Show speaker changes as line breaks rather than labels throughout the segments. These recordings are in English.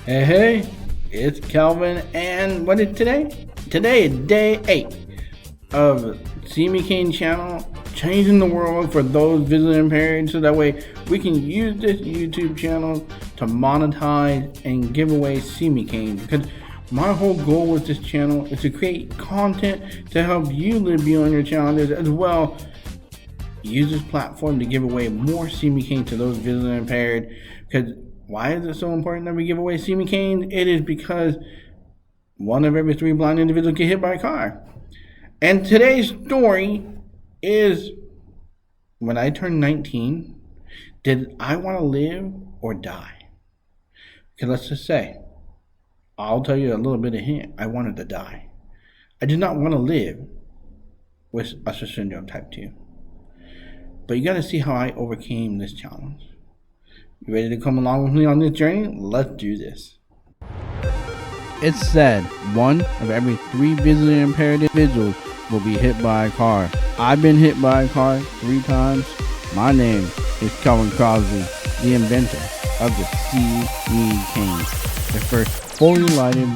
Hey, it's Calvin, and what is today? Today is day 8 of See Me King channel, changing the world for those visually impaired, so that way we can use this YouTube channel to monetize and give away See Me King. Because my whole goal with this channel is to create content to help you live beyond your challenges, as well use this platform to give away more See Me King to those visually impaired. Because why is it so important that we give away See Me King? It is because 1 of every 3 blind individuals get hit by a car. And today's story is, when I turned 19, did I want to live or die? Because let's just say, I'll tell you a little bit of hint. I wanted to die. I did not want to live with Usher syndrome type 2. But you got to see how I overcame this challenge. You ready to come along with me on this journey? Let's do this. It's said 1 of every 3 visually impaired individuals will be hit by a car. I've been hit by a car 3 times. My name is Calvin Crosby, the inventor of the See Me Cane, the first fully lighted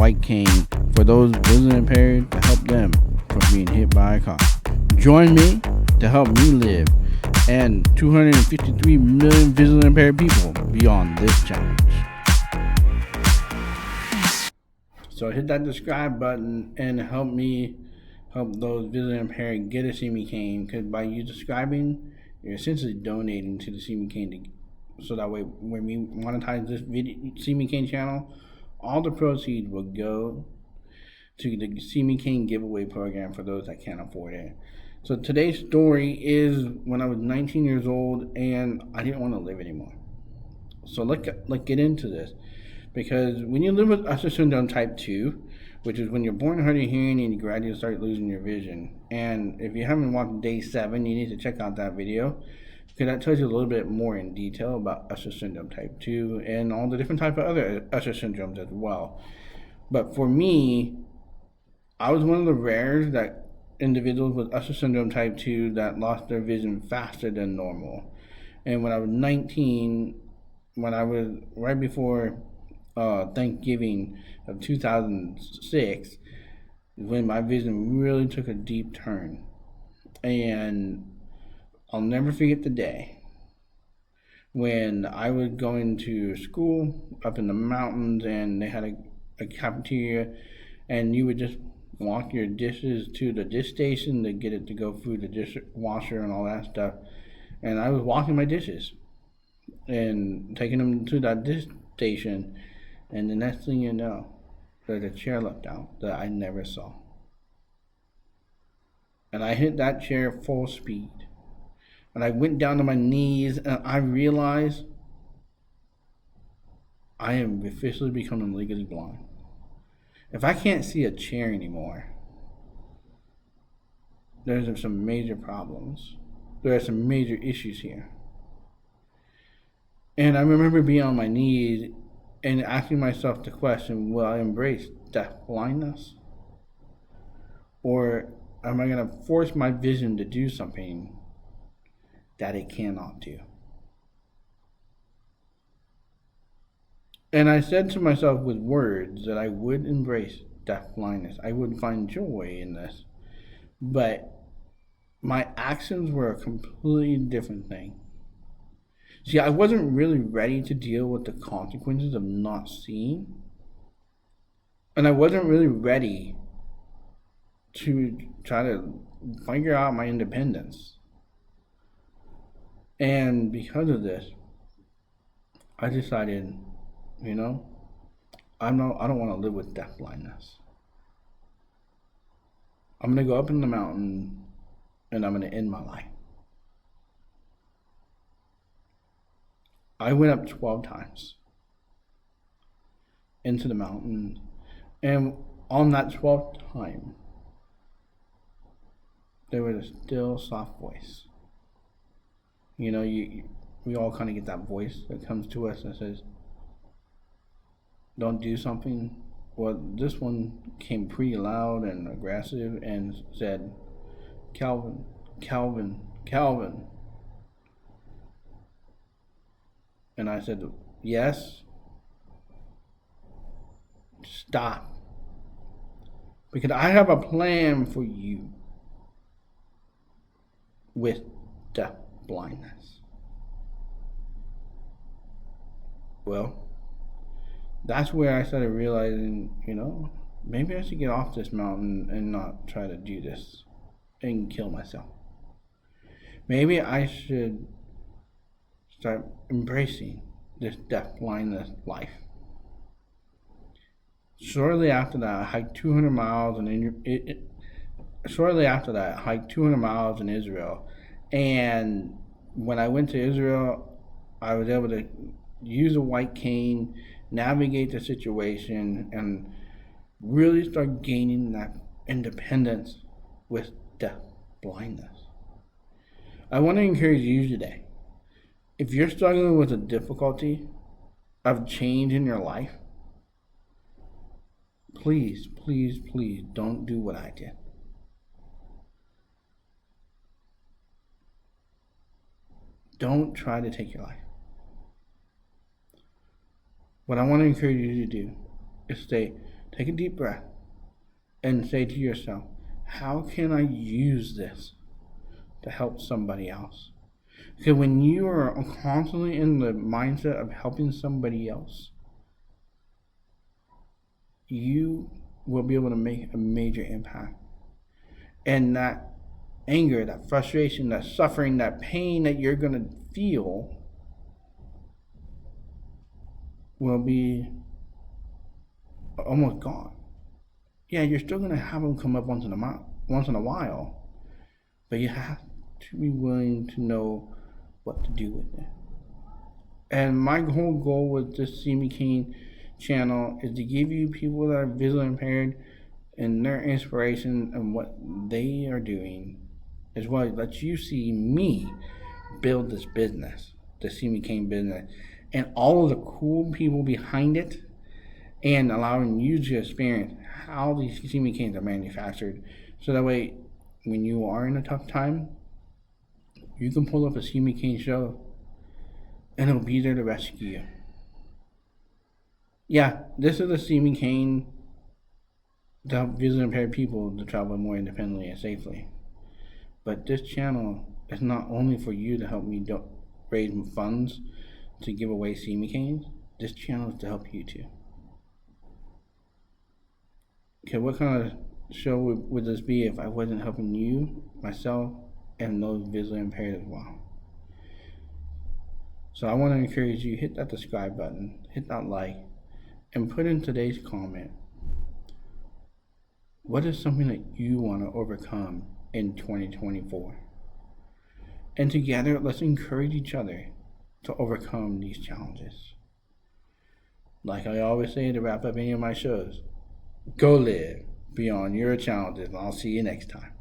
white cane for those visually impaired, to help them from being hit by a car. Join me to help me live and 253 million visually impaired people beyond this challenge. So hit that subscribe button and help me help those visually impaired get a See Me Cane, because by you subscribing, you're essentially donating to the See Me Cane, so that way when we monetize this video See Me Cane channel, all the proceeds will go to the See Me Cane giveaway program for those that can't afford it. So today's story is when I was 19 years old and I didn't want to live anymore. So let's get into this. Because when you live with Usher syndrome type 2, which is when you're born hard of hearing and you gradually start losing your vision. And if you haven't watched day 7, you need to check out that video, because that tells you a little bit more in detail about Usher syndrome type 2 and all the different type of other Usher syndromes as well. But for me, I was one of the rares that individuals with Usher syndrome type 2 that lost their vision faster than normal. And when I was 19, when I was right before Thanksgiving of 2006, when my vision really took a deep turn. And I'll never forget the day when I was going to school up in the mountains, and they had a cafeteria, and you would just walk your dishes to the dish station to get it to go through the dishwasher and all that stuff. And I was washing my dishes and taking them to that dish station, and the next thing you know, there's a chair left out that I never saw. And I hit that chair full speed. And I went down to my knees, and I realized I am officially becoming legally blind. If I can't see a chair anymore, there's some major problems. There are some major issues here. And I remember being on my knees and asking myself the question, will I embrace DeafBlindness? Or am I going to force my vision to do something that it cannot do? And I said to myself with words that I would embrace DeafBlindness. I would find joy in this. But my actions were a completely different thing. See, I wasn't really ready to deal with the consequences of not seeing. And I wasn't really ready to try to figure out my independence. And because of this, I decided, I don't want to live with DeafBlindness. I'm going to go up in the mountain and I'm going to end my life. I went up 12 times into the mountain, and on that 12th time, there was a still, soft voice. We all kind of get that voice that comes to us and says, don't do something. Well, this one came pretty loud and aggressive and said, Calvin, Calvin, Calvin. And I said, yes. stop. Because I have a plan for you with deaf blindness. Well, that's where I started realizing, maybe I should get off this mountain and not try to do this and kill myself. Maybe I should start embracing this deaf blindness life. Shortly after that, I hiked 200 miles in Israel. And when I went to Israel, I was able to use a white cane, navigate the situation, and really start gaining that independence with deaf blindness. I want to encourage you today. If you're struggling with a difficulty of change in your life, please, please, please don't do what I did. Don't try to take your life. What I want to encourage you to do is take a deep breath and say to yourself, how can I use this to help somebody else? Because when you are constantly in the mindset of helping somebody else, you will be able to make a major impact. And that anger, that frustration, that suffering, that pain that you're going to feel will be almost gone. Yeah, you're still going to have them come up once in a while, but you have to be willing to know what to do with it. And my whole goal with this See Me Cane channel is to give you people that are visually impaired and their inspiration and what they are doing, as well as let you see me build this business, the See Me Cane business, and all of the cool people behind it, and allowing you to experience how these See Me Canes are manufactured, so that way when you are in a tough time, you can pull up a See Me Cane show and it'll be there to rescue you. Yeah, this is a See Me Cane to help visually impaired people to travel more independently and safely. But this channel is not only for you to help me raise funds to give away See Me Canes. This channel is to help you too. Okay, what kind of show would this be if I wasn't helping you, myself, and those visually impaired as well? So I want to encourage you, hit that subscribe button, hit that like, and put in today's comment, what is something that you want to overcome in 2024? And together, let's encourage each other to overcome these challenges. Like I always say to wrap up any of my shows, go live beyond your challenges, and I'll see you next time.